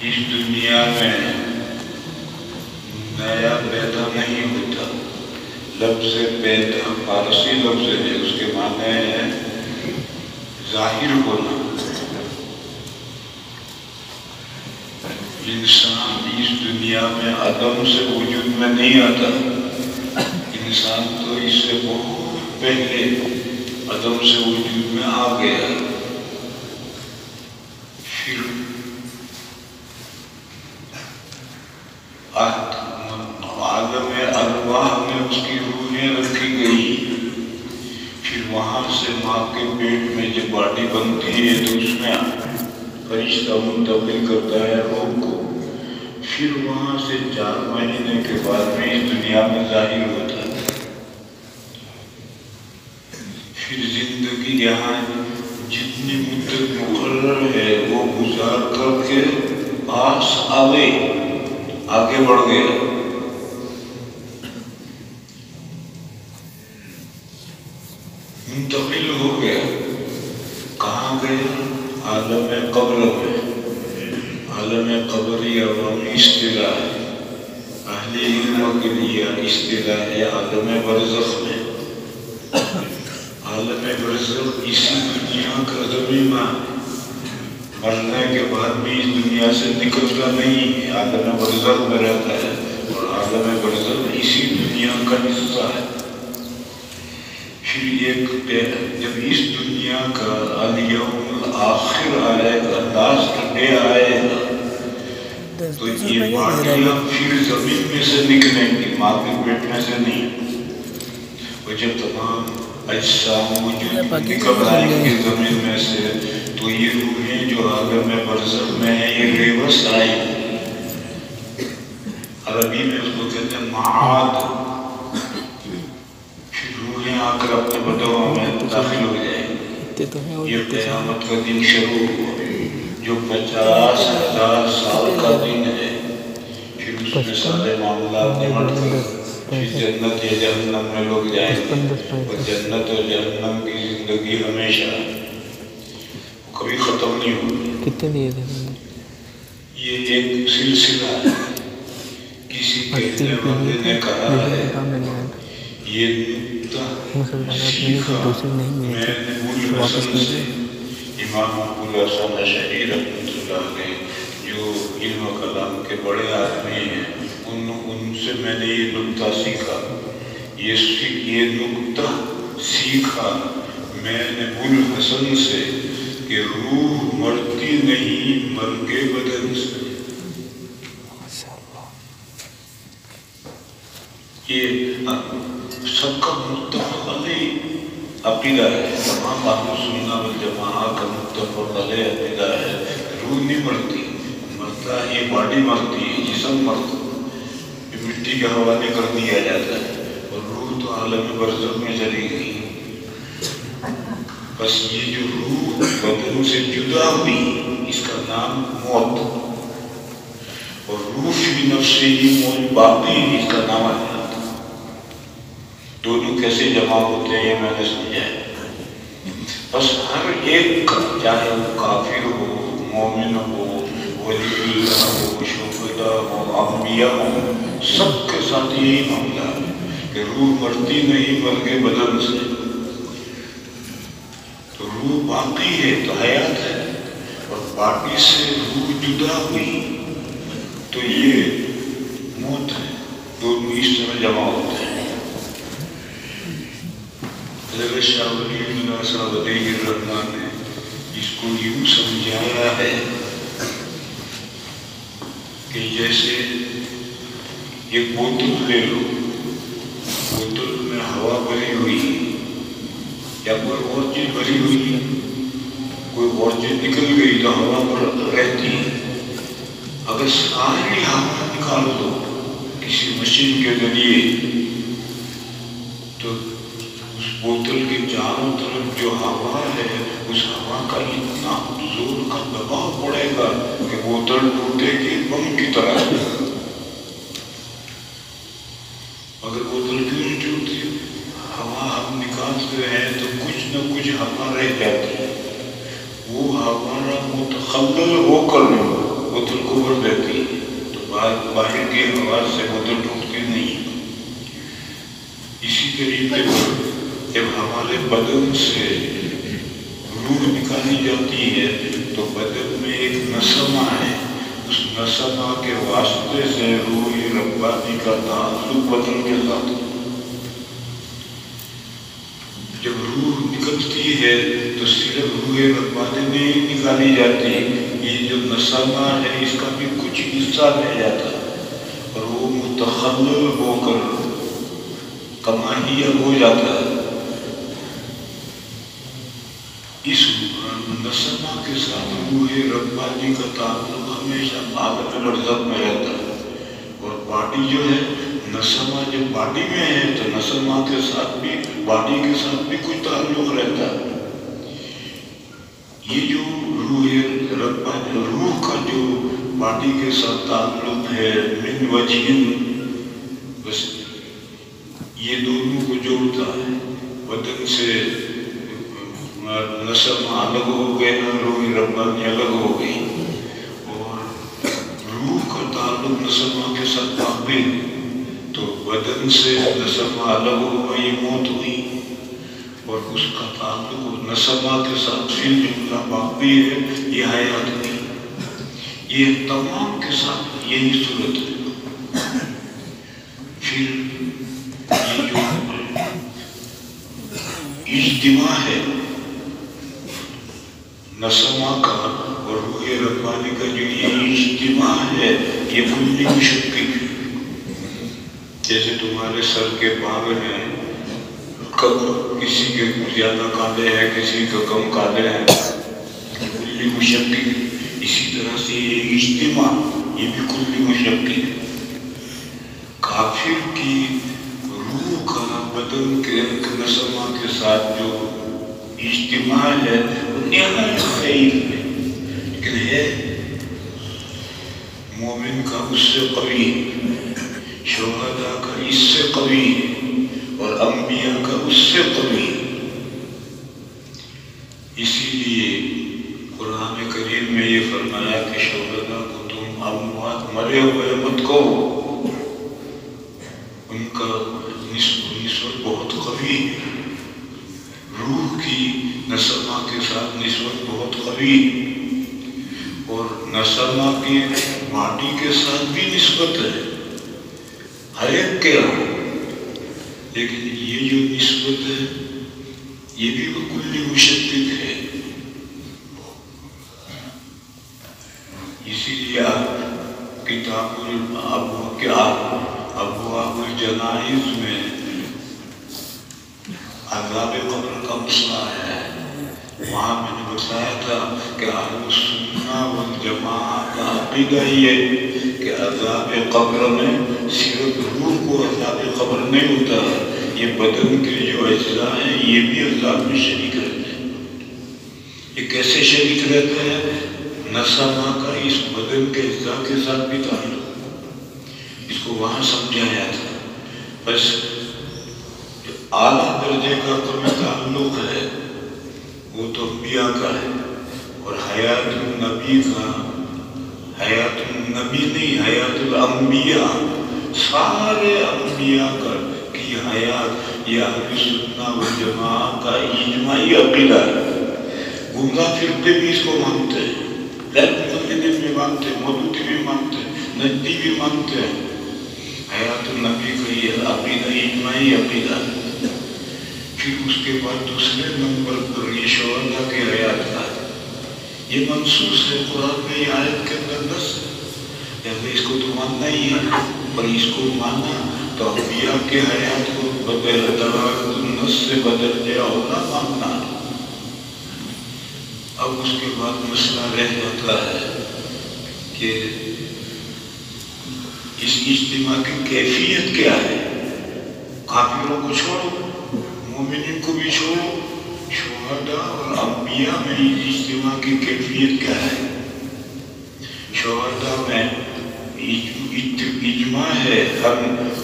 اس دنیا میں نیا پیدا نہیں ہوتا. لفظ پیدا فارسی لفظ ہے، اس کے معنی ہے ظاہر ہونا. انسان اس دنیا میں عدم سے وجود میں نہیں آتا. انسان تو اس سے بہت پہلے عدم سے وجود میں آ گیا. پھر عالم ارواح میں اس کی روحیں رکھی گئی. پھر وہاں سے ماں کے پیٹ میں جب باڈی بنتی ہے تو اس میں فرشتہ منتقل کرتا ہے روح کو. پھر وہاں سے 4 مہینے کے بعد میں اس دنیا میں ظاہر ہوتا ہے. پھر زندگی یہاں جتنی مدت مقرر ہے وہ گزار کر کے پاس آگے بڑھ گیا. منتقل ہو گیا. کہاں گیا؟ عالم قبر میں. عالم قبر یہ عوامی اصطلاح ہے، اہل علم کے لیے اصطلاح ہے عالم برزخ میں. عالم برزخ اسی دنیا کا زمینہ. مرنے کے بعد بھی اس دنیا سے نکلتا نہیں ہے، عالم برزخ میں رہتا ہے. اور عالم برزخ اسی دنیا کا حصہ ہے. پھر جب اس دنیا کا الیوم آخر آئے گا، لاسٹ ڈے آئے گا، تو یہ باڈیاں پھر زمین میں سے نکلیں گی، ماں کے پیٹ میں سے نہیں. اور جب تمام اجسام وجود نکل آئیں گے زمین میں سے تو یہ روحیں جو عالم برزخ میں ہیں یہ ریورس آئیں گی. عربی میں اس کو کہتے ہیں معاد. آ کر اپنے بدنوں میں داخل ہو جائے. یہ قیامت کا دن شروع ہوا جو 50,000 سال کا دن ہے. پھر اس میں سارے معاملات نمٹ کر پھر جنت یا جہنم میں لوگ جائیں گے. اور جنت اور جہنم کی زندگی ہمیشہ کبھی ختم نہیں ہوگی. یہ ایک سلسلہ ہے. کسی کہنے والے نے کہا ہے یہ سیکھا میں نے ابو الحسن سے. امام ابو الحسن اشعری رحمۃ اللہ علیہ جو علم و کلام کے بڑے آدمی ہیں، ان سے میں نے یہ نکتہ سیکھا. یہ نکتہ سیکھا میں نے ابو الحسن سے کہ روح مرتی نہیں مرگے بدن سے. یہ سب کا متفق علیہ عقیدہ ہے. تمام اہل سنت والجماعہ کا متفق علیہ عقیدہ ہے. روح نہیں مرتی، مرتا یہ باڈی مرتی ہے، جسم مرتا یہ مٹی کے حوالے کر دیا جاتا ہے. اور روح تو عالم برزخ میں چلی گئی. بس یہ جو روح بدن سے جدا ہوئی اس کا نام موت. اور روح فی نفس ہی موت باقی اس کا نام ہے. دونوں کیسے جمع ہوتے ہیں یہ میں نے سمجھا ہے. بس ہر ایک کا چاہے وہ کافر ہو، مومن ہو، ولی اللہ ہو، شہداء ہو، انبیاء ہو، سب کے ساتھ یہی معاملہ ہے کہ روح مرتی نہیں بلکہ بدن سے. تو روح باقی ہے تو حیات ہے، اور باقی سے روح جدا ہوئی تو یہ موت ہے. دونوں اس طرح جمع ہوتے ہیں. حضرت شاہ ولی اللہ صاحب علیہ الرحمٰن نے اس کو یوں سمجھایا ہے کہ جیسے ایک بوتل لے لو، بوتل میں ہوا بھری ہوئی یا کوئی اور چیز بھری ہوئی، کوئی اور چیز نکل گئی تو ہوا پر رہتی ہے. اگر ساری ہوا نکال دو کسی مشین کے ذریعے تو بوتل کے چاروں طرف جو ہوا ہے اس ہوا کا اتنا زور کا دباؤ پڑے گا کہ بوتل ٹوٹے گی بم کی طرح. اگر بوتل کیوں نہیں ٹوٹتی؟ ہوا ہم نکالتے ہیں تو کچھ نہ کچھ ہوا رہ جاتی ہے. وہ ہوا متخلل ہو کر بوتل کو بھر دیتی ہے تو باہر کی آواز سے بوتل ٹوٹتی نہیں. اسی طریقے پر جب ہمارے بدن سے روح نکالی جاتی ہے تو بدن میں ایک نسمہ ہے، اس نسمہ کے واسطے سے روح ربانی کا تعلق بدن کے ساتھ. جب روح نکلتی ہے تو صرف روح ربانی نہیں نکالی جاتی، یہ جو نسمہ ہے اس کا بھی کچھ حصہ رہ جاتا ہے اور وہ متخلل ہو کر کماہیا ہو جاتا ہے. اس نسمہ کے ساتھ روح ربانی کا تعلق ہمیشہ عالم لرزت میں رہتا ہے. اور باڈی جو ہے، نسمہ جب باڈی میں ہے تو نسمہ کے ساتھ بھی، باڈی کے ساتھ بھی کچھ تعلق رہتا ہے. یہ جو روح ربانی، روح کا جو باڈی کے ساتھ تعلق ہے، من وجہ، بس یہ دونوں کو جوڑتا ہے. بدن سے نسمہ الگ ہو گئے، روح ربانی الگ ہو گئی، اور روح کا تعلق نسمہ کے ساتھ باقی، تو بدن سے نسمہ الگ ہو گئی، موت ہوئی، اور اس کا تعلق نسمہ کے ساتھ پھر جملہ باقی ہے، یہ حیات ہوئی. یہ تمام کے ساتھ یہی صورت ہے. پھر یہ جو اجتماع ہے نسمہ کا اور روح ربانی کا، جو یہ اجتماع ہے یہ کلی مشکل ہے. جیسے تمہارے سر کے بال ہیں، کسی کے زیادہ کالے ہیں، کسی کے کم کالے ہیں، کلی مشکل. اسی طرح سے یہ اجتماع یہ بھی کلی مشکل ہے. کافر کی روح کا بدن کے نسمہ کے ساتھ جو اجتماع ہے وہ نہایت ضعیف ہے، لیکن ہے. مومن کا اس سے قوی، شہداء کا اس سے قوی، اور انبیاء کا اس سے قوی. اسی لیے قرآن کریم میں یہ فرمایا کہ شہداء کو تم اموات، مرے ہوئے مت کہو، ان کا نسبت بہت قوی ہے. روح کی نسمہ کے ساتھ نسبت بہت قوی، اور نسمہ کی باڈی کے ساتھ بھی نسبت ہے ہر ایک کے ہاں، لیکن یہ جو نسبت ہے یہ بھی کلی مشتت ہے. اسی لیے آپ کتاب ابواب الجنائز میں عذاب قبر کا مسئلہ ہے. وہاں میں نے بتایا تھا کہ اہل السنہ والجماعہ کا عقیدہ یہ کہ عذاب قبر میں صرف روح کو عذاب قبر نہیں ہوتا، یہ بدن کے جو اجزاء ہیں یہ بھی عذاب میں شریک رہتے ہیں. یہ کیسے شریک رہتے ہیں؟ نسمہ کا اس بدن کے اجزاء کے ساتھ بھی تعلق، اس کو وہاں سمجھایا تھا. بس جو اعلیٰ درجے کا کوئی تعلق ہے وہ تو انبیاء کا ہے، اور حیات النبی کا، حیات النبی نہیں، حیات الانبیاء، سارے انبیاء کا کی حیات یہ اہل سنہ والجماعہ کا اجماعی عقیدہ ہے. گمراہ فرقے بھی اس کو مانتے ہیں، غیر مقلدین بھی مانتے ہیں، مودودی بھی مانتے ہیں، نجدی بھی مانتے ہیں. حیات النبی کا یہ عقیدہ اجماعی عقیدہ ہے. پھر اس کے بعد دوسرے نمبر پر یہ شہداء کی حیات ہے. یہ منصوص ہے قرآن میں، یہ آیت کے اندر نص ہے، اس کو تو ماننا ہی ہے. اور اس کو ماننا تو انبیاء کے حیات کو بدل نص سے بدل دیا ہونا ماننا. اب اس کے بعد مسئلہ رہ جاتا ہے کہ اس اجتماع کی کیفیت کیا ہے. کافروں کو چھوڑو، مومنین کو بھی چھوڑو، شہداء اور انبیاء میں اجتماع کی کیفیت کیا ہے. شہداء میں اجماع ہے، ہم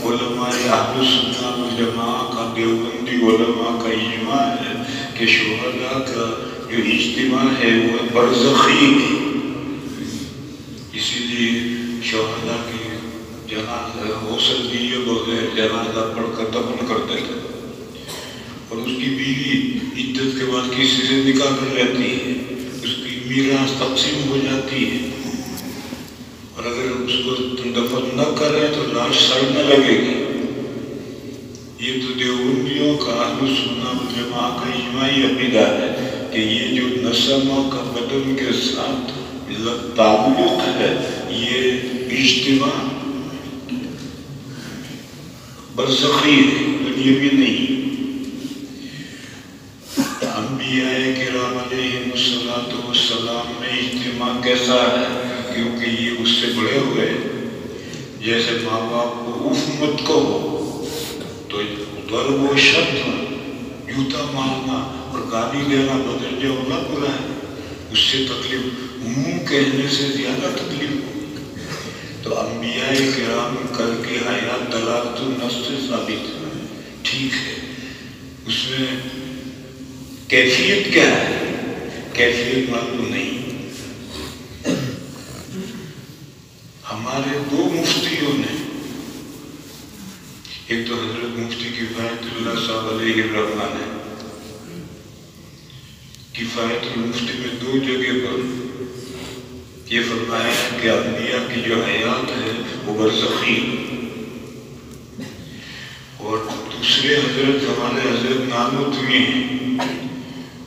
علماء اہل سنہ والجماعہ کا، دیوبندی علماء کا اجماع ہے کہ شہداء کا جو اجتماع ہے وہ برزخی ہے. اسی لیے شہداء کی جنازہ غسل دیے بغیر جنازہ پڑھ کر دفن کرتے تھے، اور اس کی بیوی عدت کے بعد کسی سے نکاح کر لیتی ہے، اس کی میراث تقسیم ہو جاتی ہے، اور اگر اس کو دفن نہ کرے تو لاش سڑنے لگے گی۔ یہ تو دیوبندیوں کا اہل سنت والجماعہ کا اجماعی عقیدہ ہے کہ یہ جو نسمہ کا بدن کے ساتھ تعلق ہے، یہ اجتماع برزخی ہے، دنیاوی نہیں۔ انبیاء کرام علیہم السلام میں اجتماع کیسا ہے؟ کیونکہ یہ اس سے بڑے ہوئے، جیسے ماں باپ کو اف مت کہو تو ضرب و شتم، جوتا مارنا اور گالی دینا بدرجہ اولا برا ہے، اس سے تکلیف منہ کہنے سے زیادہ تکلیف ہو۔ تو انبیاء کرام کر کے حیات دلالت النص سے ثابت ہے، ٹھیک ہے۔ اس میں کیفیت کیا ہے؟ کیفیت معلوم نہیں۔ ہمارے دو مفتیوں نے، ایک تو حضرت مفتی کفایت اللہ صاحب علیہ الرحمہ نے کفایت المفتی میں 2 جگہ پر یہ فرمایا ہے کہ انبیاء کی جو حیات ہے وہ برزخی، اور دوسرے حضرت ہمارے حضرت نانوتوی ہیں،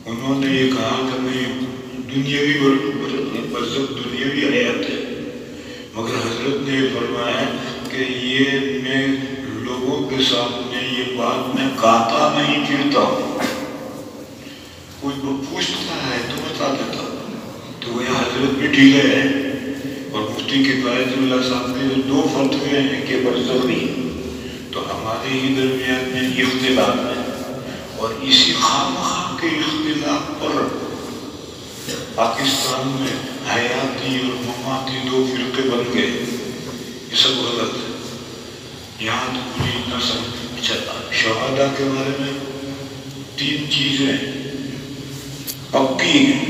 انہوں نے یہ کہا کہ میں دنیاوی برزخ دنیاوی حیات ہے، مگر حضرت نے یہ فرمایا کہ یہ میں لوگوں کے سامنے یہ بات میں کہتا نہیں پھرتا ہوں، کوئی پوچھتا ہے تو بتا دیتا ہوں، تو وہ حضرت بھی ڈھیلے ہیں۔ اور مفتی کفایت اللہ صاحب کے 2 فتوے ہیں کہ برزخی، تو ہمارے ہی درمیان میں اختلاف ہے، اور اسی خواہ کے اختلاف پر پاکستان میں حیاتی اور مماتی 2 فرقے بن گئے۔ یہ سب غلط ہے۔ یہاں تو مجھے اتنا سب شہداء کے بارے میں 3 چیزیں پکی ہیں،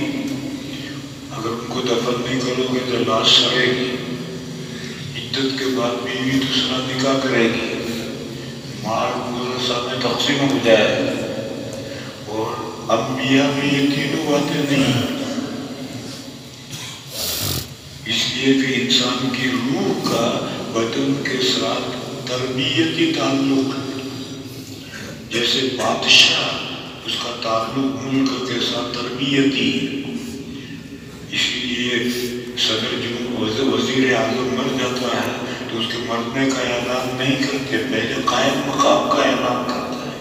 اگر ان کو دفن نہیں کرو گے تو لاش سڑے گی، عدت کے بعد بیوی دوسرا نکاح کرے گی، مال ورثہ میں تقسیم ہو جائے، اور انبیاء میں یہ تینوں باتیں نہیں۔ اس لیے کہ انسان کی روح کا بدن کے ساتھ تربیتی تعلق ہے، جیسے بادشاہ اس کا تعلق ملک کے ساتھ تربیتی ہے، اسی لیے صدر جمہوریہ وزیر اعظم مر جاتا ہے تو اس کے مرنے کا اعلان نہیں کرتے، پہلے قائم مقام کا اعلان کرتا ہے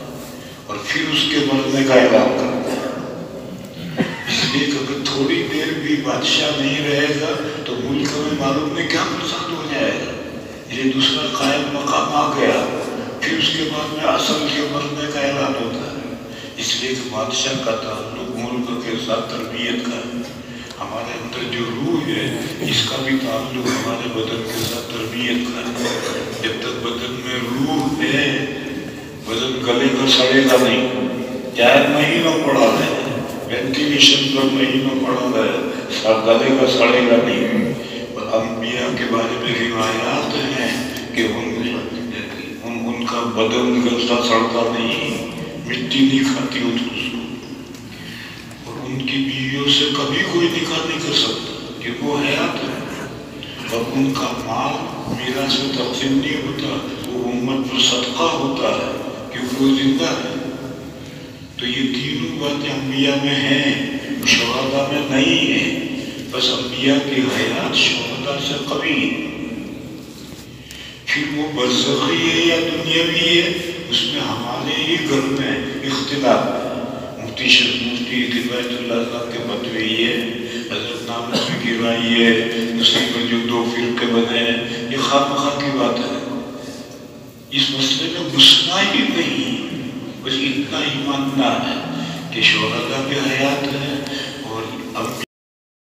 اور پھر اس کے مرنے کا اعلان کرتا ہے۔ اس لیے کہ اگر تھوڑی دیر بھی بادشاہ نہیں رہے گا تو ملک میں معلوم نہیں کیا فساد ہو جائے گا، یہ دوسرا قائم مقام آ گیا، پھر اس کے بعد میں اصل کے مرنے کا اعلان ہوتا ہے۔ اس لیے کہ بادشاہ کا تعلق ملک کے ساتھ تربیت کا ہے، ہمارے اندر جو روح ہے اس کا بھی تعلق ہمارے بدن کے ساتھ تربیت کا ہے۔ جب تک بدن میں روح ہے بدن گلے کا سڑے گا نہیں، چاہے مہینوں پڑا رہے، وینٹیلیشن پر مہینوں پڑا رہے، گلے کا سڑے گا نہیں۔ اور انبیاء کے بارے میں روایات ہیں کہ ان کا بدن گلتا سڑتا نہیں، مٹی نہیں کھاتی اس کو، اور ان کی بیویوں سے کبھی کوئی نکاح نہیں کر سکتا کیونکہ وہ حیات ہے، اور ان کا مال میراث میں تقسیم نہیں ہوتا، وہ امت پر صدقہ ہوتا ہے کیونکہ وہ زندہ ہے۔ تو یہ تینوں باتیں انبیاء میں ہیں، شہداء میں نہیں ہیں، بس انبیاء کی حیات شہداء سے قوی ہے۔ پھر وہ برزخی ہے یا دنیاوی ہے، اس میں ہمارے ہی گھر میں اختلاف ہے۔ مفتی کفایت اللہ صاحب کے فتوے یہ، حضرت نانوتوی کی رائے یہ، اسی پر جو 2 فرقے بنے ہیں، یہ خواہ مخواہ کی بات ہے۔ اس مسئلے میں گھسنا ہی نہیں، بس اتنا ہی ماننا ہے کہ شہداء کی حیات ہے